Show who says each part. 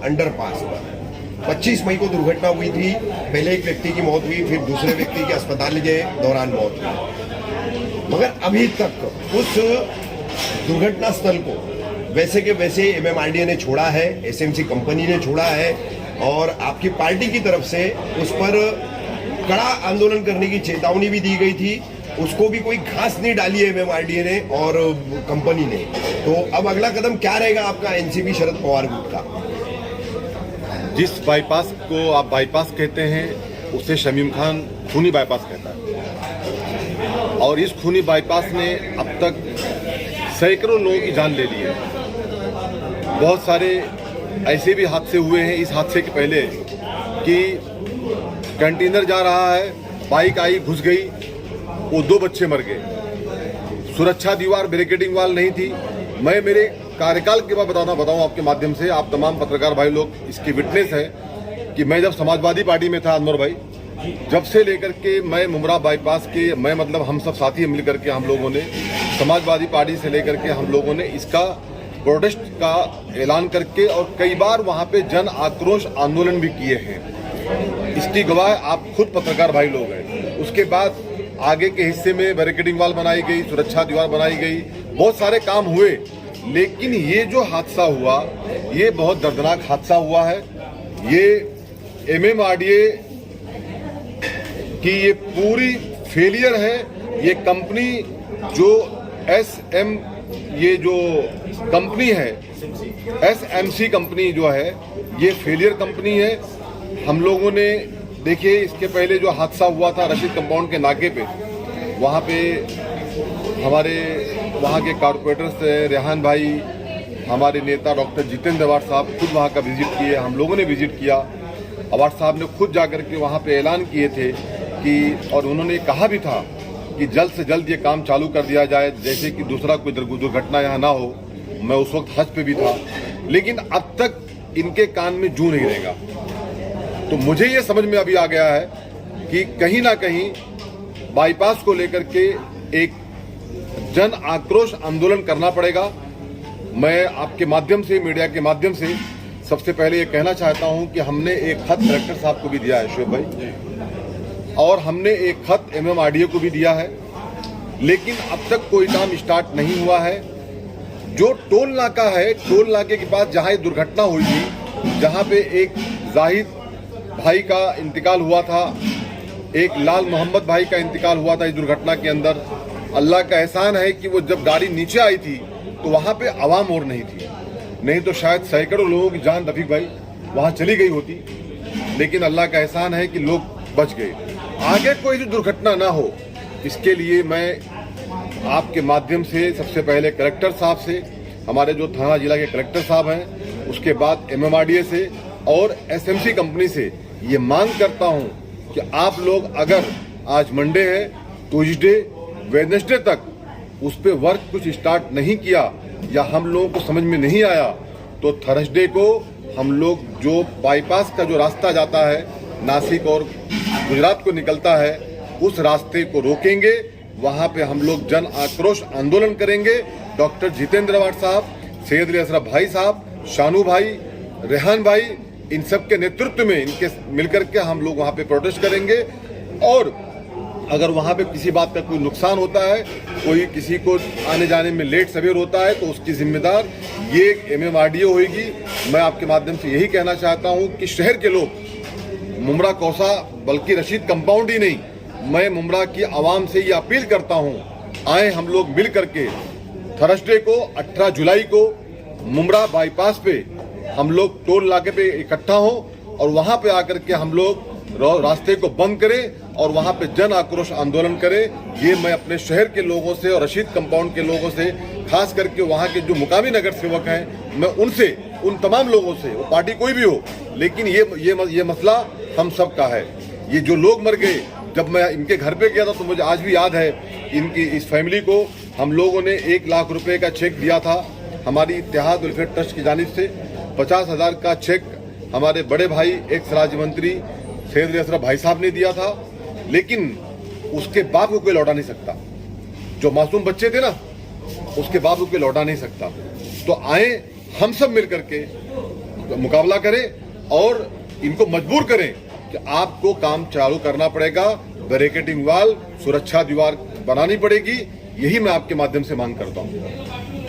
Speaker 1: Underpass पर 25 मई को दुर्घटना हुई थी। पहले एक व्यक्ति की मौत हुई, फिर दूसरे व्यक्ति की अस्पताल के दौरान मौत हुई, मगर अभी तक उस दुर्घटना स्थल को वैसे के वैसे एमएमआरडीए ने छोड़ा है, एसएमसी कंपनी ने छोड़ा है, और आपकी पार्टी की तरफ से उस पर कड़ा आंदोलन करने की चेतावनी भी दी गई थी। उसको भी कोई घास नहीं डाली है एमएमआरडीए ने और कंपनी ने। तो अब अगला कदम क्या रहेगा आपका एनसीपी शरद पवार गुट का?
Speaker 2: जिस बाईपास को आप बाईपास कहते हैं उसे शमीम खान खूनी बाईपास कहता है, और इस खूनी बाईपास ने अब तक सैकड़ों लोगों की जान ले ली है। बहुत सारे ऐसे भी हादसे हुए हैं इस हादसे के पहले कि कंटेनर जा रहा है, बाइक आई घुस गई, वो 2 बच्चे मर गए। सुरक्षा दीवार बैरिकेडिंग वाल नहीं थी। मैं मेरे कार्यकाल के बाद बताऊं आपके माध्यम से, आप तमाम पत्रकार भाई लोग इसकी विटनेस है कि मैं जब समाजवादी पार्टी में था, अनवर भाई, जब से लेकर के मैं मुमरा बाईपास के, मैं मतलब हम सब साथी मिलकर के हम लोगों ने समाजवादी पार्टी से लेकर के हम लोगों ने इसका प्रोटेस्ट का ऐलान करके और कई बार वहां पे जन आक्रोश आंदोलन भी किए हैं। इसकी गवाह आप खुद पत्रकार भाई लोग हैं। उसके बाद आगे के हिस्से में बैरिकेडिंग वाल बनाई गई, सुरक्षा दीवार बनाई गई, बहुत सारे काम हुए, लेकिन ये जो हादसा हुआ ये बहुत दर्दनाक हादसा हुआ है। ये एमएमआरडीए की ये पूरी फेलियर है। ये कंपनी जो ये जो कंपनी है एसएमसी कंपनी जो है, ये फेलियर कंपनी है। हम लोगों ने देखिए इसके पहले जो हादसा हुआ था रशीद कंपाउंड के नाके पे, वहाँ पे हमारे वहाँ के कॉर्पोरेटर से रेहान भाई, हमारे नेता डॉक्टर जितेंद्र अवार्ड साहब खुद वहाँ का विजिट किए, हम लोगों ने विजिट किया। अवार्ड साहब ने खुद जाकर के वहाँ पे ऐलान किए थे कि, और उन्होंने कहा भी था कि जल्द से जल्द ये काम चालू कर दिया जाए, जैसे कि दूसरा कोई दुर्घटना यहाँ ना हो। मैं उस वक्त हज पे भी था, लेकिन अब तक इनके कान में जूं नहीं रहेगा। तो मुझे ये समझ में अभी आ गया है कि कहीं ना कहीं बाईपास को लेकर के एक जन आक्रोश आंदोलन करना पड़ेगा। मैं आपके माध्यम से, मीडिया के माध्यम से सबसे पहले ये कहना चाहता हूं कि हमने एक खत कलेक्टर साहब को भी दिया है शोएब भाई, और हमने एक खत एमएमआरडीए को भी दिया है, लेकिन अब तक कोई काम स्टार्ट नहीं हुआ है। जो टोल नाका है, टोल नाके के पास जहां दुर्घटना हुई थी, जहां पे एक जाहिद भाई का इंतकाल हुआ था, एक लाल मोहम्मद भाई का इंतकाल हुआ था इस दुर्घटना के अंदर। अल्लाह का एहसान है कि वो जब गाड़ी नीचे आई थी तो वहां पे आवाम और नहीं थी, नहीं तो शायद सैकड़ों लोगों की जान रफीक भाई वहां चली गई होती। लेकिन अल्लाह का एहसान है कि लोग बच गए। आगे कोई दुर्घटना ना हो, इसके लिए मैं आपके माध्यम से सबसे पहले कलेक्टर साहब से, हमारे जो थाना जिला के कलेक्टर साहब हैं, उसके बाद एमएमआरडीए से और एसएमसी कंपनी से ये मांग करता हूं कि आप लोग अगर आज मंडे है, ट्यूसडे, वेडनेसडे तक उस पे वर्क कुछ स्टार्ट नहीं किया या हम लोगों को समझ में नहीं आया, तो थर्सडे को हम लोग जो बाईपास का जो रास्ता जाता है नासिक और गुजरात को निकलता है, उस रास्ते को रोकेंगे। वहां पे हम लोग जन आक्रोश आंदोलन करेंगे। डॉक्टर जितेंद्र अवार्ड साहब, सैयद अली असरफ भाई साहब, शानू भाई, रेहान भाई, इन सब के नेतृत्व में इनके मिलकर के हम लोग वहां पे प्रोटेस्ट करेंगे। और अगर वहां पे किसी बात का कोई नुकसान होता है, कोई किसी को आने जाने में लेट सवेर होता है, तो उसकी जिम्मेदार ये एमएमआरडीए होगी। मैं आपके माध्यम से यही कहना चाहता हूं कि शहर के लोग मुमरा कौसा, बल्कि रशीद कंपाउंड ही नहीं, मैं मुमरा की आवाम से ये अपील करता हूं, आए हम लोग मिल करके थर्सडे को 18 जुलाई को मुमरा बाईपास पे हम लोग टोल नाके पे इकट्ठा हों और वहां पे आकर के हम लोग रास्ते को बंद करें और वहां पे जन आक्रोश आंदोलन करें। ये मैं अपने शहर के लोगों से और रशीद कंपाउंड के लोगों से, खास करके वहां के जो मुकामी नगर सेवक हैं, मैं उनसे, उन तमाम लोगों से, वो पार्टी कोई भी हो, लेकिन ये मसला हम सब का है। ये जो लोग मर गए, जब मैं इनके घर पे गया था तो मुझे आज भी याद है, इनकी इस फैमिली को हम लोगों ने 1 लाख रुपए का चेक दिया था हमारी इत्तेहाद वेलफेयर ट्रस्ट की जानिब से। 50,000 का चेक हमारे बड़े भाई एक्स राज्य मंत्री सैयद अली असरफ भाई साहब ने दिया था, लेकिन उसके बाप को कोई लौटा नहीं सकता। जो मासूम बच्चे थे ना, उसके बाप को कोई लौटा नहीं सकता। तो आए हम सब मिल करके मुकाबला करें और इनको मजबूर करें कि आपको काम चालू करना पड़ेगा, बैरिकेडिंग वाल, सुरक्षा दीवार बनानी पड़ेगी। यही मैं आपके माध्यम से मांग करता हूं।